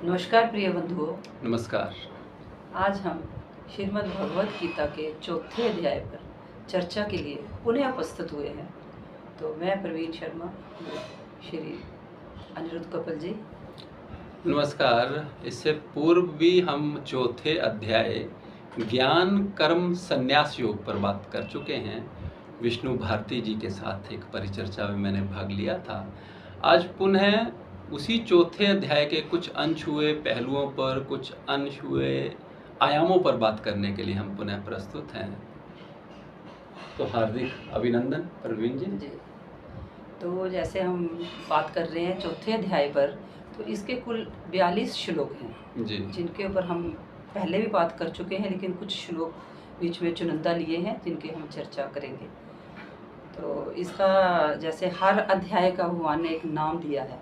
नमस्कार प्रिय बंधुओं। नमस्कार। आज हम श्रीमद् भगवत गीता के चौथे अध्याय पर चर्चा के लिए पुनः उपस्थित हुए हैं। तो मैं प्रवीण शर्मा, श्री अनिरुद्ध कपिल जी। नमस्कार। इससे पूर्व भी हम चौथे अध्याय ज्ञान कर्म संन्यास योग पर बात कर चुके हैं। विष्णु भारती जी के साथ एक परिचर्चा में मैंने भाग लिया था। आज पुनः उसी चौथे अध्याय के कुछ अंश हुए पहलुओं पर, कुछ अंश हुए आयामों पर बात करने के लिए हम पुनः प्रस्तुत हैं। तो हार्दिक अभिनंदन प्रवीण जी। तो जैसे हम बात कर रहे हैं चौथे अध्याय पर, तो इसके कुल 42 श्लोक हैं जी, जिनके ऊपर हम पहले भी बात कर चुके हैं, लेकिन कुछ श्लोक बीच में चुनिंदा लिए हैं जिनके हम चर्चा करेंगे। तो इसका जैसे हर अध्याय का भगवान ने एक नाम दिया है,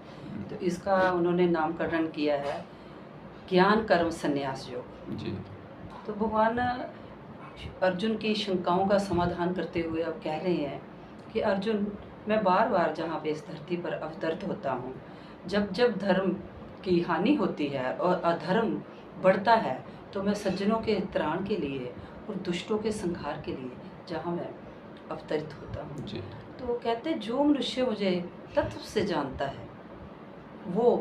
तो इसका उन्होंने नामकरण किया है ज्ञान कर्म संन्यास योग जी। तो भगवान अर्जुन की शंकाओं का समाधान करते हुए अब कह रहे हैं कि अर्जुन, मैं बार बार जहाँ पे इस धरती पर अवतरित होता हूँ, जब जब धर्म की हानि होती है और अधर्म बढ़ता है, तो मैं सज्जनों के त्राण के लिए और दुष्टों के संहार के लिए जहाँ मैं अवतरित होता हूँ। जी। तो कहते जो मनुष्य मुझे तत्व से जानता है वो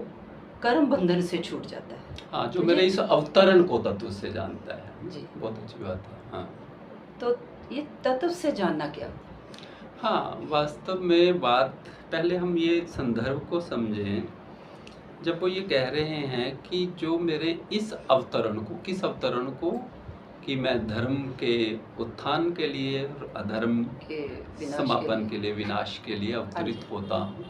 कर्म बंधन से छूट जाता है। हाँ, जो मेरे इस अवतरण को तत्व से जानता है। जी, बहुत अच्छी बात है। हाँ, तो ये तत्व से जानना क्या? हाँ, वास्तव में बात पहले हम ये संदर्भ को समझें। जब वो ये कह रहे हैं कि जो मेरे इस अवतरण को, किस अवतरण को, कि मैं धर्म के उत्थान के लिए और अधर्म के समापन के लिए, विनाश के लिए अवतरित होता हूँ,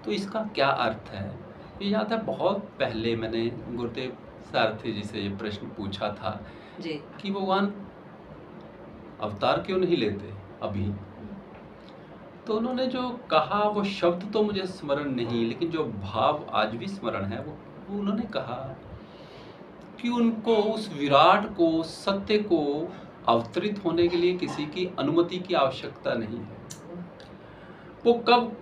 तो इसका क्या अर्थ है? ये याद है बहुत पहले मैंने गुरुदेव सारथी जी से ये प्रश्न पूछा था जी, कि भगवान अवतार क्यों नहीं लेते अभी। तो उन्होंने जो कहा वो शब्द तो मुझे स्मरण नहीं, लेकिन जो भाव आज भी स्मरण है वो उन्होंने कहा कि उनको उस विराट को, सत्य को अवतरित होने के लिए किसी की अनुमति की आवश्यकता नहीं है। वो कब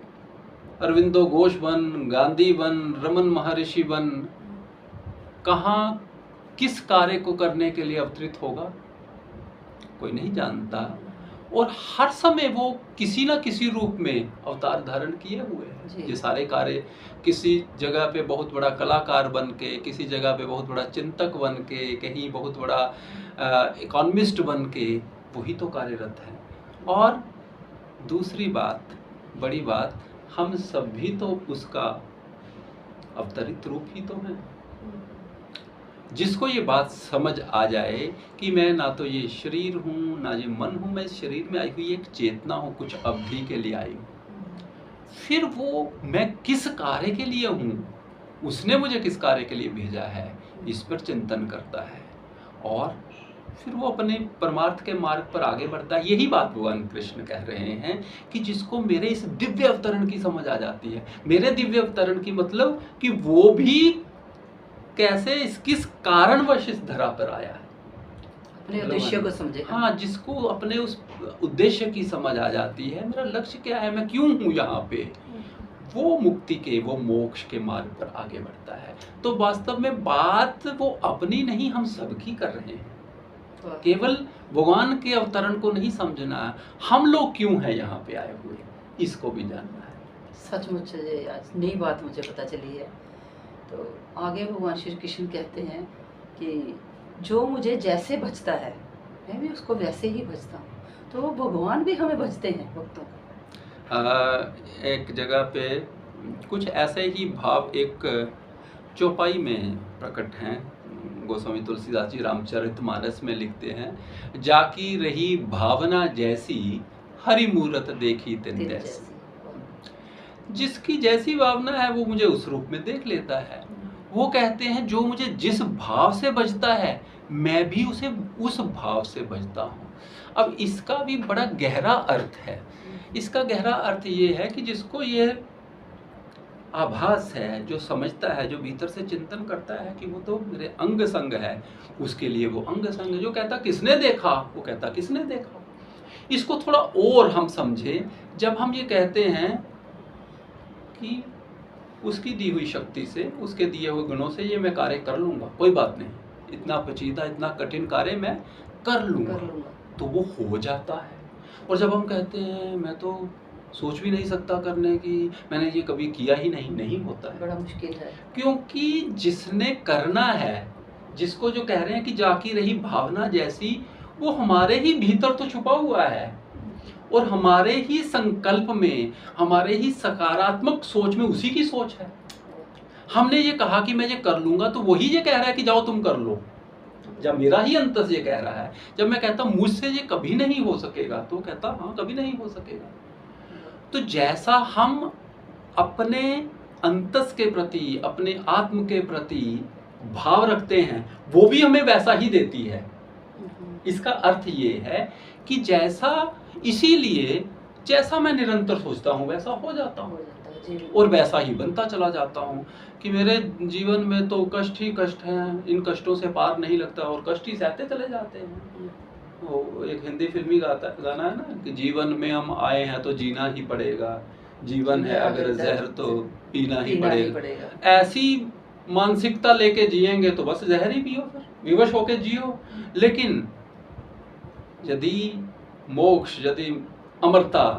अरविंदो घोष बन, गांधी बन, रमन महर्षि बन, कहाँ किस कार्य को करने के लिए अवतरित होगा कोई नहीं जानता, और हर समय वो किसी न किसी रूप में अवतार धारण किए हुए हैं। ये सारे कार्य किसी जगह पे बहुत बड़ा कलाकार बन के, किसी जगह पे बहुत बड़ा चिंतक बन के, कहीं बहुत बड़ा इकोनॉमिस्ट बन के, वही तो कार्यरत है। और दूसरी बात, बड़ी बात, हम सब भी तो उसका अवतरित रूप ही तो हैं। जिसको ये बात समझ आ जाए कि मैं ना तो ये शरीर हूँ, ना ये मन हूँ, मैं इस शरीर में आई हुई एक चेतना हूँ, कुछ अवधि के लिए आई हूँ, फिर वो मैं किस कार्य के लिए हूँ, उसने मुझे किस कार्य के लिए भेजा है, इस पर चिंतन करता है और फिर वो अपने परमार्थ के मार्ग पर आगे बढ़ता है। यही बात भगवान कृष्ण कह रहे हैं कि जिसको मेरे इस दिव्य अवतरण की समझ आ जाती है। मेरे दिव्य अवतरण की मतलब कि वो भी कैसे, किस कारणवश इस धरा पर आया है, अपने उद्देश्य को समझे। हाँ, जिसको अपने उस उद्देश्य की समझ आ जाती है, मेरा लक्ष्य क्या है, मैं क्यों हूँ यहाँ पे, वो मुक्ति के, वो मोक्ष के मार्ग पर आगे बढ़ता है। तो वास्तव में बात वो अपनी नहीं, हम सबकी कर रहे हैं। केवल भगवान के अवतरण को नहीं समझना है, हम लोग क्यों हैं यहाँ पे आए हुए, इसको भी जानना है। सचमुच आज नई बात मुझे पता चली है। तो आगे भगवान श्री कृष्ण कहते हैं कि जो मुझे जैसे भजता है मैं भी उसको वैसे ही भजता हूँ। तो वो भगवान भी हमें भजते हैं भक्तों को। एक जगह पे कुछ ऐसे ही भाव एक चौपाई में प्रकट हैं। गोस्वामी तुलसीदास जी रामचरितमानस में लिखते हैं, जाकी रही भावना जैसी, हरि मूरत देखी तिन जैसी। जिसकी जैसी भावना है वो मुझे उस रूप में देख लेता है। वो कहते हैं जो मुझे जिस भाव से बजता है मैं भी उसे उस भाव से बजता हूँ। अब इसका भी बड़ा गहरा अर्थ है। इसका गहरा अर्थ ये है कि जिसको ये आभास है, जो समझता है, जो भीतर से चिंतन करता है कि वो तो मेरे अंग संग है, उसके लिए वो अंग संग है। जो कहता किसने देखा, वो कहता किसने देखा। इसको थोड़ा और हम समझें, जब हम ये कहते हैं कि उसकी दी हुई शक्ति से, उसके दिए हुए गुणों से ये मैं कार्य कर लूँगा, कोई बात नहीं, इतना पेचीदा इतना कठिन कार्य मैं कर लूँगा, तो वो हो जाता है। और जब हम कहते हैं मैं तो सोच भी नहीं सकता करने की, मैंने ये कभी किया ही नहीं, नहीं होता है, बड़ा मुश्किल है। क्योंकि जिसने करना है, जिसको जो कह रहे हैं कि जाकी रही भावना जैसी, वो हमारे ही भीतर तो छुपा हुआ है, और हमारे ही संकल्प में, हमारे ही सकारात्मक सोच में उसी की सोच है। हमने ये कहा कि मैं ये कर लूंगा, तो वही ये कह रहा है कि जाओ तुम कर लो। जब मेरा ही अंतस ये कह रहा है, जब मैं कहता मुझसे ये कभी नहीं हो सकेगा, तो कहता हाँ कभी नहीं हो सकेगा। तो जैसा हम अपने अंतस के प्रति, अपने आत्म के प्रति भाव रखते हैं, वो भी हमें वैसा ही देती है। इसका अर्थ ये है कि जैसा, इसीलिए जैसा मैं निरंतर सोचता हूँ वैसा हो जाता हूँ, और वैसा ही बनता चला जाता हूँ कि मेरे जीवन में तो कष्ट ही कष्ट हैं, इन कष्टों से पार नहीं लगता, और कष्ट ही सहते चले जाते हैं। वो एक हिंदी फिल्मी गाना है ना कि जीवन में हम आए हैं तो जीना ही पड़ेगा, जीवन है अगर जहर तो पीना ही पड़ेगा। ऐसी मानसिकता लेके जिएंगे तो बस जहर ही पियो, फिर विवश होके जियो। लेकिन यदि मोक्ष, यदि अमरता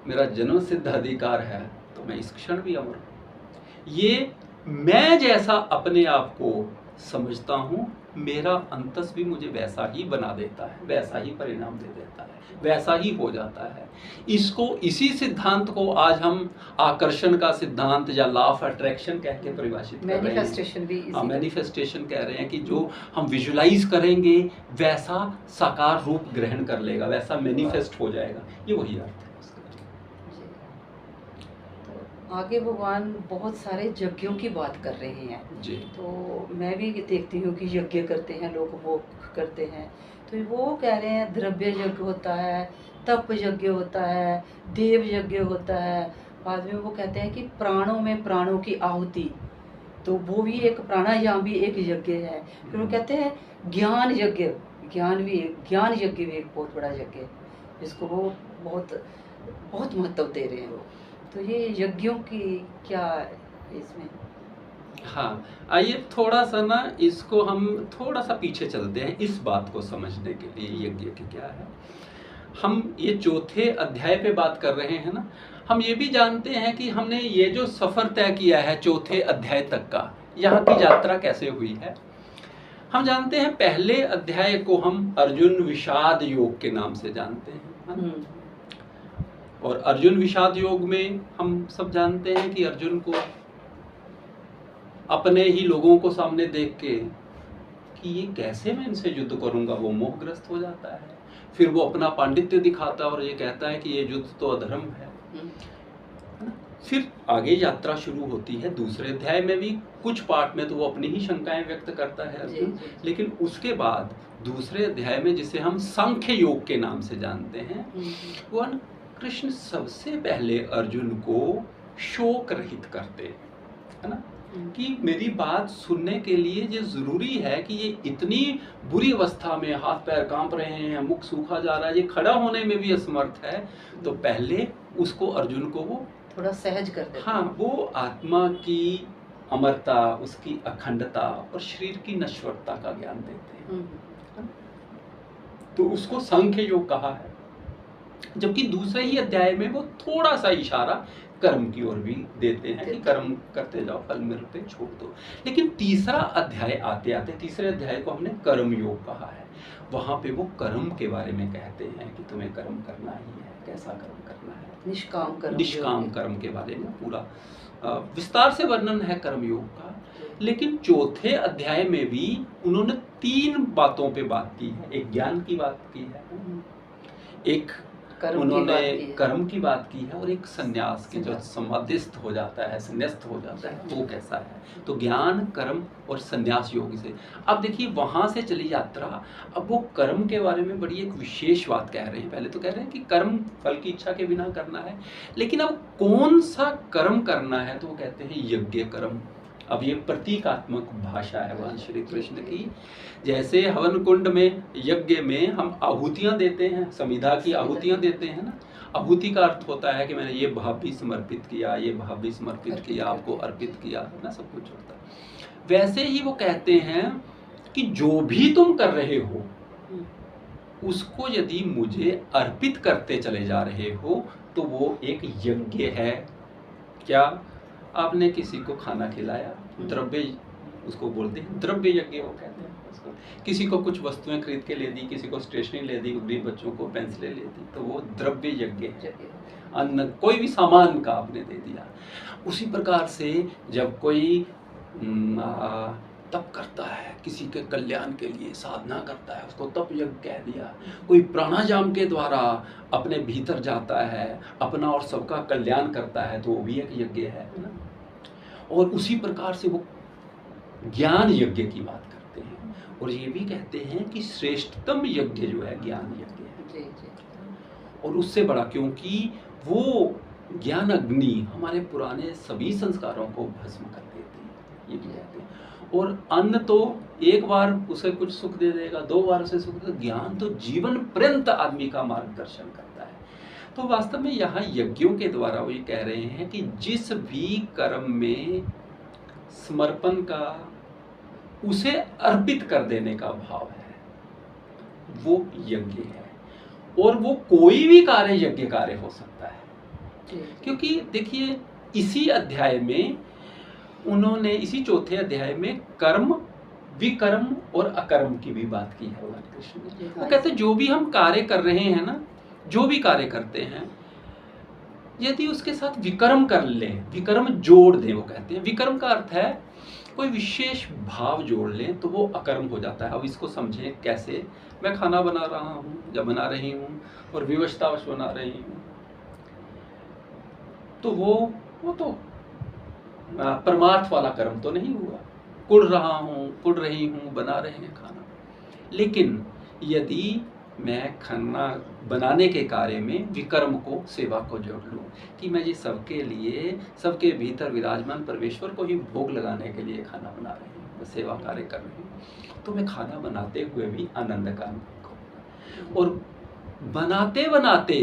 मेरा जन्म सिद्ध अधिकार है, तो मैं इस क्षण भी अमर हूं। ये मैं जैसा अपने आप को समझता हूँ, मेरा अंतस भी मुझे वैसा ही बना देता है, वैसा ही परिणाम दे देता है, वैसा ही हो जाता है। इसको, इसी सिद्धांत को आज हम आकर्षण का सिद्धांत या लॉ ऑफ अट्रैक्शन कह के परिभाषित कर रहे हैं। मैनिफेस्टेशन भी हाँ, मैनिफेस्टेशन कह रहे हैं कि जो हम विजुलाइज करेंगे वैसा साकार रूप ग्रहण कर लेगा, वैसा मैनिफेस्ट हो जाएगा। ये वही अर्थ है। आगे भगवान बहुत सारे यज्ञों की बात कर रहे हैं जी। तो मैं भी देखती हूँ कि यज्ञ करते हैं लोग, वो करते हैं, तो वो कह रहे हैं द्रव्य यज्ञ होता है, तप यज्ञ होता है, देव यज्ञ होता है, बाद में वो कहते हैं कि प्राणों में प्राणों की आहुति, तो वो भी एक प्राणायाम भी एक यज्ञ है। फिर वो कहते हैं ज्ञान यज्ञ, ज्ञान यज्ञ भी एक बहुत बड़ा यज्ञ है, जिसको वो बहुत बहुत महत्व दे रहे हैं वो। तो ये यज्ञों की क्या इसमें? हाँ, आइए थोड़ा सा ना इसको हम थोड़ा सा पीछे चलते हैं इस बात को समझने के लिए यज्ञ की क्या है। हम ये चौथे अध्याय पे बात कर रहे हैं ना, हम ये भी जानते हैं कि हमने ये जो सफ़र तय किया है चौथे अध्याय तक का, यहाँ की यात्रा कैसे हुई है। हम जानते हैं पहले अध्याय को हम अर्जुन विषाद योग के नाम से जानते हैं, और अर्जुन विषाद योग में हम सब जानते हैं कि अर्जुन को अपने ही लोगों को सामने देख के कि ये कैसे मैं इनसे युद्ध करूंगा, वो मोहग्रस्त हो जाता है। फिर वो अपना पांडित्य दिखाता है और ये कहता है कि ये युद्ध तो अधर्म है ना। फिर आगे यात्रा शुरू होती है। दूसरे अध्याय में भी कुछ पार्ट में तो वो अपनी ही शंकाएं व्यक्त करता है अर्जुन, लेकिन उसके बाद दूसरे अध्याय में जिसे हम सांख्य योग के नाम से जानते हैं, वो कृष्ण सबसे पहले अर्जुन को शोक रहित करते है ना, कि मेरी बात सुनने के लिए ये जरूरी है कि ये इतनी बुरी अवस्था में, हाथ पैर कांप रहे हैं, मुख सूखा जा रहा है, ये खड़ा होने में भी असमर्थ है, तो पहले उसको अर्जुन को वो थोड़ा सहज कर देते। हाँ, वो आत्मा की अमरता, उसकी अखंडता और शरीर की नश्वरता का ज्ञान देते हैं। तो उसको सांख्य योग कहा है। जबकि दूसरे ही अध्याय में वो थोड़ा सा इशारा कर्म की ओर भी देते हैं कि कर्म करते जाओ, फल मिलते छोड़ दो। लेकिन तीसरा अध्याय आते आते, तीसरे अध्याय को हमने कर्म योग कहा है। वहां पे वो कर्म के बारे में कहते हैं कि तुम्हें कर्म करना ही है। कैसा कर्म करना है? निष्काम कर्म के बारे में पूरा विस्तार से वर्णन है कर्मयोग का। लेकिन चौथे अध्याय में भी उन्होंने 3 बातों पे बात की है। एक ज्ञान की बात की है, एक उन्होंने कर्म की बात की है, और एक संन्यास की, जो समाधिस्थ हो जाता है, संन्यास्त हो जाता है, वो कैसा है। तो ज्ञान, कर्म और संन्यास योग से अब देखिए वहां से चली यात्रा। अब वो कर्म के बारे में बड़ी एक विशेष बात कह रहे हैं। पहले तो कह रहे हैं कि कर्म फल की इच्छा के बिना करना है, लेकिन अब कौन सा कर्म करना है, तो वो कहते हैं यज्ञ कर्म। अब ये प्रतीकात्मक भाषा है भगवान श्री कृष्ण की। जैसे हवन कुंड में, यज्ञ में हम आहुतियां देते हैं, समिधा की आहुतियां देते हैं ना, आहुति का अर्थ होता है कि मैंने ये भाव भी समर्पित किया, ये भाव भी समर्पित किया, आपको अर्पित किया, है ना, सब कुछ होता है। वैसे ही वो कहते हैं कि जो भी तुम कर रहे हो उसको यदि मुझे अर्पित करते चले जा रहे हो तो वो एक यज्ञ है। क्या? आपने किसी को खाना खिलाया, द्रव्य उसको बोलते हैं, द्रव्य यज्ञ वो कहते हैं उसको। किसी को कुछ वस्तुएं खरीद के ले दी, किसी को स्टेशनरी ले दी, गरीब बच्चों को पेंसिलें ले दी, तो वो द्रव्य यज्ञ है। अन्न, कोई भी सामान का आपने दे दिया। उसी प्रकार से जब कोई तप करता है, किसी के कल्याण के लिए साधना करता है, उसको तप यज्ञ कह दिया। कोई प्राणायाम के द्वारा अपने भीतर जाता है, अपना और सबका कल्याण करता है, तो वो भी एक यज्ञ है ना। और उसी प्रकार से वो ज्ञान यज्ञ की बात करते हैं और ये भी कहते हैं कि श्रेष्ठतम यज्ञ जो है ज्ञान यज्ञ है। और उससे बड़ा, क्योंकि वो ज्ञान अग्नि हमारे पुराने सभी संस्कारों को भस्म कर देती है, ये भी कहते हैं। और अन्न तो एक बार उसे कुछ सुख दे देगा, 2 बार उसे सुख देगा, ज्ञान तो जीवन पर्यंत आदमी का मार्गदर्शन करता है। तो वास्तव में यहाँ यज्ञों के द्वारा वो ये कह रहे हैं कि जिस भी कर्म में समर्पण का, उसे अर्पित कर देने का भाव है, वो यज्ञ है। और वो कोई भी कार्य यज्ञ कार्य हो सकता है। क्योंकि देखिए इसी अध्याय में उन्होंने, इसी चौथे अध्याय में कर्म, विकर्म और अकर्म की भी बात की है भगवान कृष्ण ने। वो कहते हैं जो भी हम कार्य कर रहे हैं ना, जो भी कार्य करते हैं, यदि उसके साथ विकर्म कर ले, विकर्म जोड़ दे, वो कहते हैं विकर्म का अर्थ है कोई विशेष भाव जोड़ लें तो वो अकर्म हो जाता है। अब इसको समझें कैसे। मैं खाना बना रहा हूँ या बना रही हूँ और विवशतावश बना रही हूँ, तो वो तो परमार्थ वाला कर्म तो नहीं हुआ। कुड़ रहा हूँ, कुड़ रही हूँ, बना रहे हैं खाना। लेकिन यदि मैं खाना बनाने के कार्य में विकर्म को, सेवा को जोड़ लूँ कि मैं ये सबके लिए, सबके भीतर विराजमान परमेश्वर को ही भोग लगाने के लिए खाना बना रही हूँ, मैं सेवा कार्य कर रही हूँ, तो मैं खाना बनाते हुए भी आनंद का अनुभव करूँगा। और बनाते बनाते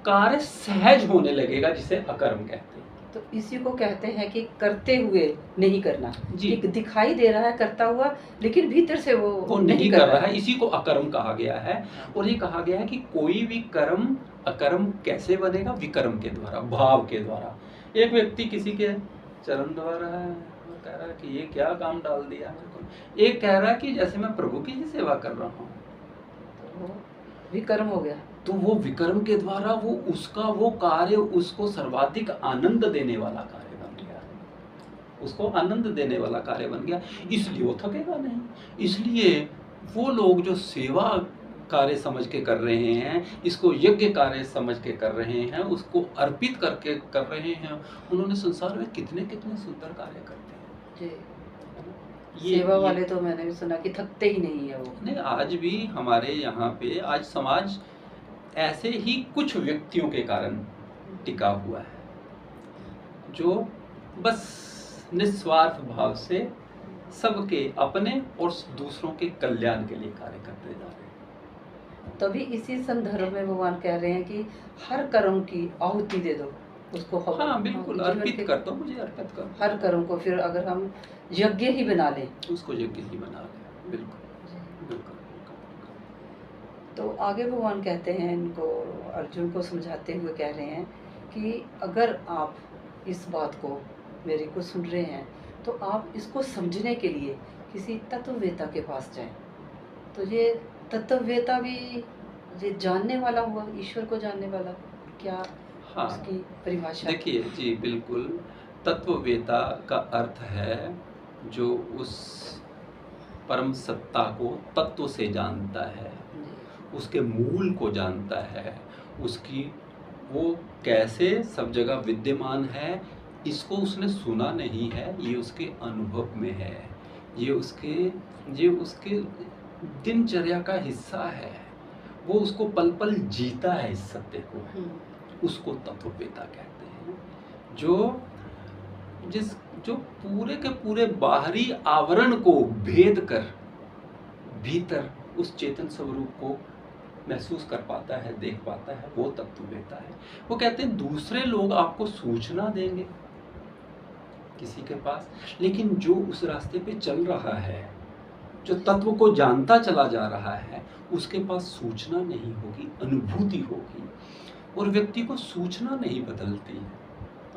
कार्य सहज होने लगेगा, जिसे अकर्म कहते हैं। तो इसी को कहते हैं कि करते हुए नहीं करना। जी। एक दिखाई दे रहा है करता हुआ, लेकिन भीतर से वो नहीं कर रहा है, इसी को अकर्म कहा गया है। और ये कहा गया है कि कोई भी कर्म अकर्म कैसे बनेगा? विकर्म के द्वारा, भाव के द्वारा। एक व्यक्ति किसी के चरण द्वारा है, वो कह रहा है कि ये क्या काम डाल दिया मेरे को। एक कह रहा है कि जैसे मैं प्रभु की ही सेवा कर रहा हूँ, तो विकर्म हो गया। तो वो विकर्म के द्वारा वो उसका वो कार्य उसको सर्वाधिक आनंद देने वाला कार्य बन गया, उसको आनंद देने वाला कार्य बन गया। इसलिए वो थकेगा नहीं। इसलिए वो लोग जो सेवा कार्य समझ के कर रहे हैं, इसको यज्ञ कार्य समझ के कर रहे हैं, उसको अर्पित करके कर रहे हैं, उन्होंने संसार में कितने कितने सुंदर कार्य करते हैं। सेवा वाले तो मैंने भी सुना कि थकते ही नहीं है वो। नहीं, आज भी हमारे यहाँ पे आज समाज ऐसे ही कुछ व्यक्तियों के कारण टिका हुआ है, जो बस निस्वार्थ भाव से सबके अपने और दूसरों के कल्याण के लिए कार्य करते जा रहे हैं। तभी इसी संदर्भ में भगवान कह रहे हैं कि हर कर्म की आहुति दे दो उसको। हाँ बिल्कुल, अर्पित कर दो, मुझे अर्पित करो हर कर्म को। फिर अगर हम यज्ञ ही बना लें, उसको यज्ञ ही बना लें। बिल्कुल बिल्कुल। तो आगे भगवान कहते हैं, इनको अर्जुन को समझाते हुए कह रहे हैं कि अगर आप इस बात को मेरे को सुन रहे हैं तो आप इसको समझने के लिए किसी तत्ववेता के पास जाएं। तो ये तत्ववेता भी ये जानने वाला हुआ, ईश्वर को जानने वाला, क्या हाँ, उसकी परिभाषा? देखिए जी बिल्कुल, तत्ववेता का अर्थ है जो उस परम सत्ता को तत्व से जानता है, उसके मूल को जानता है, उसकी वो कैसे सब जगह विद्यमान है, इसको उसने सुना नहीं है, ये उसके अनुभव में है, ये उसके दिनचर्या का हिस्सा है, वो उसको पल पल जीता है इस सत्य को, उसको तत्ववेता कहते हैं। जो पूरे के पूरे बाहरी आवरण को भेद कर भीतर उस चेतन स्वरूप को महसूस कर पाता है, देख पाता है, वो तत्ववेता है। वो कहते हैं दूसरे लोग आपको सूचना देंगे किसी के पास, लेकिन जो उस रास्ते पे चल रहा है, जो तत्व को जानता चला जा रहा है, उसके पास सूचना नहीं होगी, अनुभूति होगी। और व्यक्ति को सूचना नहीं बदलती है,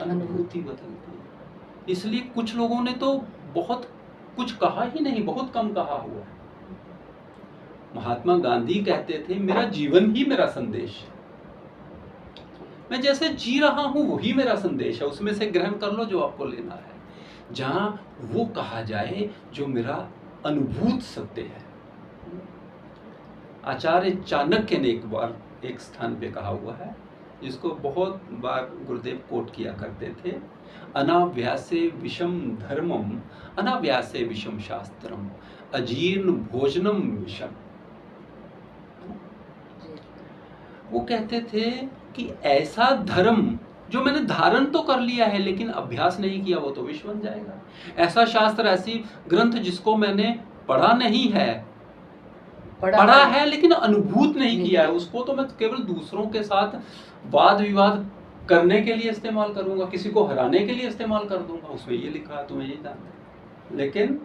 अनुभूति बदलती है। इसलिए कुछ लोगों ने तो बहुत कुछ कहा ही नहीं, बहुत कम कहा हुआ है। महात्मा गांधी कहते थे मेरा जीवन ही मेरा संदेश है, मैं जैसे जी रहा हूं वही मेरा संदेश है, उसमें से ग्रहण कर लो जो आपको लेना है। जहां वो कहा जाए जो मेरा अनुभूत सत्य है। आचार्य चाणक्य ने एक बार एक स्थान पे कहा हुआ है, जिसको बहुत बार गुरुदेव कोट किया करते थे, अनाव्यासे विषम धर्मम अनाव्यासे विषम शास्त्रम अजीर्ण भोजनम विषम। वो कहते थे कि ऐसा धर्म जो मैंने धारण तो कर लिया है लेकिन अभ्यास नहीं किया, वो तो विष बन जाएगा। ऐसा शास्त्र, ऐसी ग्रंथ जिसको मैंने पढ़ा नहीं है, पढ़ा है लेकिन अनुभूत नहीं किया है, उसको तो मैं केवल दूसरों के साथ वाद विवाद करने के लिए इस्तेमाल करूंगा, किसी को हराने के लिए इस्तेमाल कर दूंगा, उसमें ये लिखा है तुम्हें ये जानना। लेकिन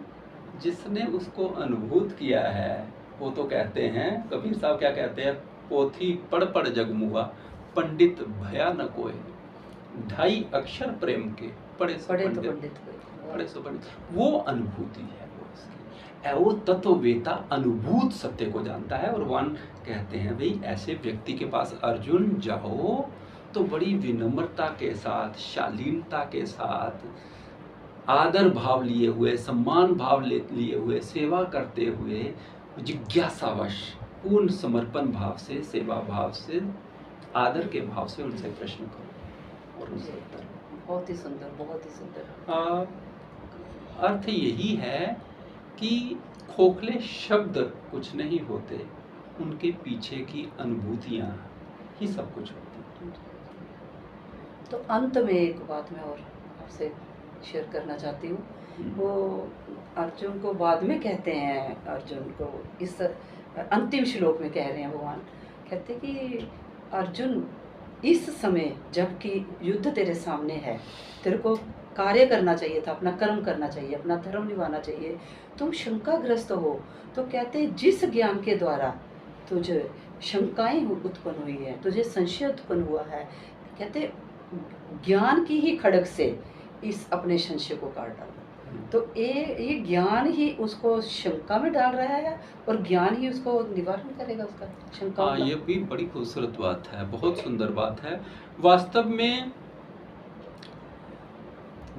जिसने उसको अनुभूत किया है, वो तो कहते हैं, कबीर साहब क्या कहते हैं, पोथी पढ़ पढ़ जगमुआ पंडित भया न कोय, 2.5 अक्षर प्रेम के पढ़े तो पंडित। वो अनुभूति है, वो तत्ववेता अनुभूत सत्य को जानता है। और वन कहते हैं भाई ऐसे व्यक्ति के पास अर्जुन जाओ तो बड़ी विनम्रता के साथ, शालीनता के साथ, आदर भाव लिए हुए, सम्मान भाव लिए हुए, सेवा करते हुए, जिज्ञासावश, पूर्ण समर्पण भाव से, सेवा भाव से, आदर के भाव से उनसे प्रश्न करो और उनसे उत्तर। बहुत ही सुंदर, बहुत ही सुंदर। अर्थ यही है कि खोखले शब्द कुछ नहीं होते, उनके पीछे की अनुभूतियां ही सब कुछ होती हैं। तो अंत में एक बात मैं और आपसे शेयर करना चाहती हूँ। वो अर्जुन को बाद में कहते हैं, अर्जुन को इस अंतिम श्लोक में कह रहे हैं भगवान, कहते कि अर्जुन इस समय जबकि युद्ध तेरे सामने है, तेरे को कार्य करना चाहिए था, अपना कर्म करना चाहिए, अपना धर्म निभाना चाहिए, तुम शंकाग्रस्त हो। तो कहते जिस ज्ञान के द्वारा तुझे शंकाएं उत्पन्न हुई है, तुझे संशय उत्पन्न हुआ है, कहते ज्ञान की ही खड़ग से इस अपने संशय को काट डालो। तो ये ज्ञान ही उसको शंका में डाल रहा है और ज्ञान ही उसको निवारण करेगा उसका शंका। हाँ, ये भी बड़ी खूबसूरत बात है, बहुत सुंदर बात है। वास्तव में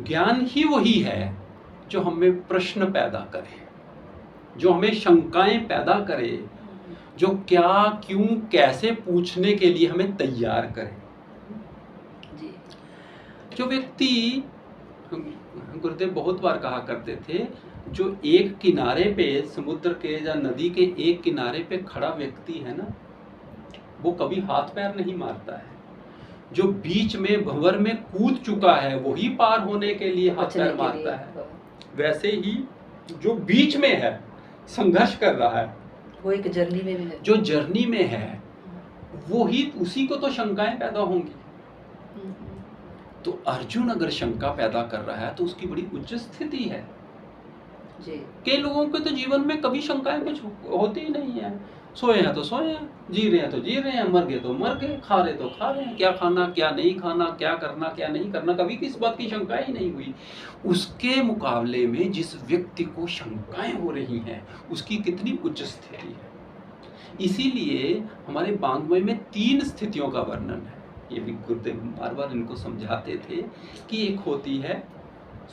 ज्ञान ही वही है जो हमें प्रश्न पैदा करे, जो हमें शंकाएं पैदा करे, जो क्या, क्यों, कैसे पूछने के लिए हमें तैयार करे। जो व्यक्ति, गुरुदेव बहुत बार कहा करते थे, जो एक किनारे पे, समुद्र के या नदी के एक किनारे पे खड़ा व्यक्ति है ना, वो कभी हाथ पैर नहीं मारता है। जो बीच में भंवर में कूद चुका है वही पार होने के लिए हाथ पैर मारता है। वैसे ही जो बीच में है, संघर्ष कर रहा है, वो एक जर्नी में है, जो जर्नी में है वो ही, उसी को तो शंकाएं पैदा होंगी। तो अर्जुन अगर शंका पैदा कर रहा है तो उसकी बड़ी उच्च स्थिति है जी। कई लोगों के तो जीवन में कभी शंकाएं कुछ होती ही नहीं है। सोए हैं तो सोए हैं, जी रहे हैं तो जी रहे हैं, मर गए तो मर गए, खा रहे तो खा रहे हैं, क्या खाना क्या नहीं खाना, क्या करना क्या नहीं करना, कभी किस बात की शंकाएं ही नहीं हुई। उसके मुकाबले में जिस व्यक्ति को शंकाएं हो रही हैं उसकी कितनी उच्च स्थिति है। इसीलिए हमारे वाङ्मय में 3 स्थितियों का वर्णन है। ये भी गुरुदेव बार बार इनको समझाते थे कि एक होती है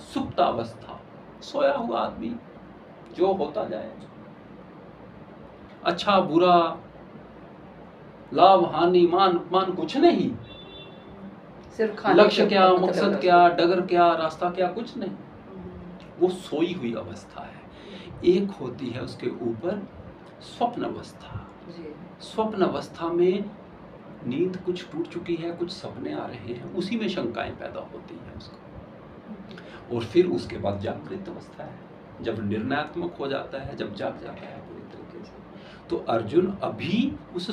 सुप्तावस्था, सोया हुआ आदमी, जो होता जाए, अच्छा बुरा, लाभ हानि, मान अपमान कुछ नहीं, सिर्फ लक्ष्य क्या, मकसद क्या, डगर क्या, रास्ता क्या, कुछ नहीं, वो सोई हुई अवस्था है। एक होती है उसके ऊपर स्वप्न अवस्था। स्वप्न अवस्था में नींद कुछ टूट चुकी है, कुछ सपने आ रहे हैं, उसी में शंकाएं पैदा होती हैं उसको। और फिर उसके बाद जागृत अवस्था है, जब निर्णयात्मक हो जाता है, जब जाग जाता है पूरी तरीके से, तो अर्जुन अभी उस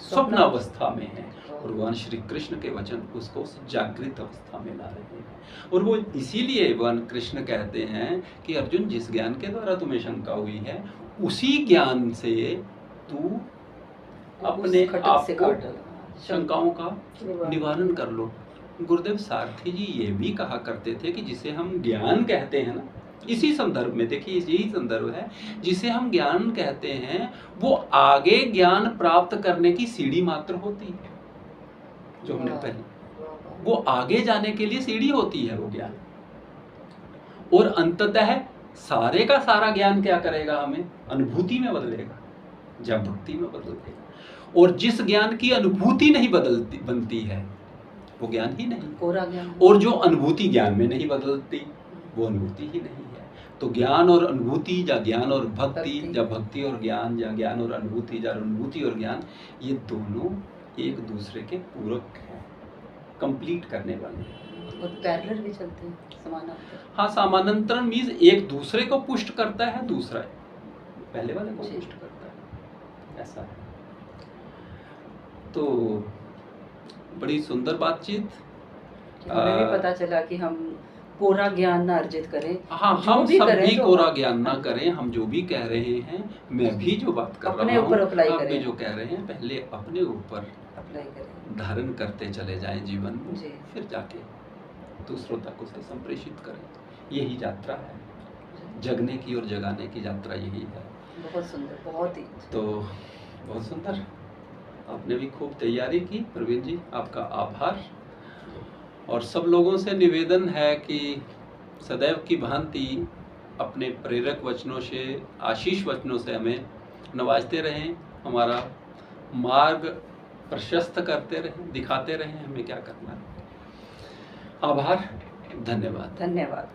स्वप्नावस्था में है और भगवान श्री कृष्ण के वचन उसको उस जागृत अवस्था में ला रहे हैं। और वो इसीलिए भगवान कृष्ण कहते हैं कि अर्जुन, जिस ज्ञान के द्वारा तुम्हें शंका हुई है उसी ज्ञान से तू अपने आप को शंकाओं का निवारण कर लो। गुरुदेव सारथी जी ये भी कहा करते थे कि जिसे हम ज्ञान कहते हैं ना, इसी संदर्भ में देखिए यही संदर्भ है, जिसे हम ज्ञान कहते हैं वो आगे ज्ञान प्राप्त करने की सीढ़ी मात्र होती है। जो हमने पहले, वो आगे जाने के लिए सीढ़ी होती है वो ज्ञान। और अंततः सारे का सारा ज्ञान क्या करेगा, हमें अनुभूति में बदलेगा, जब भक्ति में बदलेगा। और जिस ज्ञान की अनुभूति नहीं बनती है वो ज्ञान ही नहीं, कोरा ज्ञान। और जो अनुभूति ज्ञान में नहीं बदलती वो अनुभूति ही नहीं है। तो ज्ञान और अनुभूति, या ज्ञान और भक्ति, या भक्ति और ज्ञान, या ज्ञान और अनुभूति, या अनुभूति और ज्ञान, ये दोनों एक दूसरे के पूरक हैं, कंप्लीट करने वाले। और पैरेलल भी चलते हैं, समानांतर। हाँ, समानांतर मीन्स एक दूसरे को पुष्ट करता है, दूसरा पहले वाले को पुष्ट करता है, ऐसा है। तो बड़ी सुंदर बातचीत। हमें भी पता चला कि हम कोरा ज्ञान ना अर्जित करें। हाँ, हम सब भी कोरा ज्ञान ना करें। हम जो भी कह रहे हैं, मैं भी जो बात कर रहा हूँ, आप भी जो कह रहे हैं, पहले अपने ऊपर अप्लाई करें, धारण करते चले जाएं जीवन में, फिर जाके दूसरों तक उसे संप्रेषित करें। यही यात्रा है, जगने की और जगाने की यात्रा यही है। बहुत सुंदर, बहुत ही तो बहुत सुंदर। आपने भी खूब तैयारी की प्रवीण जी, आपका आभार। और सब लोगों से निवेदन है कि सदैव की भांति अपने प्रेरक वचनों से, आशीष वचनों से हमें नवाजते रहें, हमारा मार्ग प्रशस्त करते रहें, दिखाते रहें हमें क्या करना है। आभार, धन्यवाद। धन्यवाद।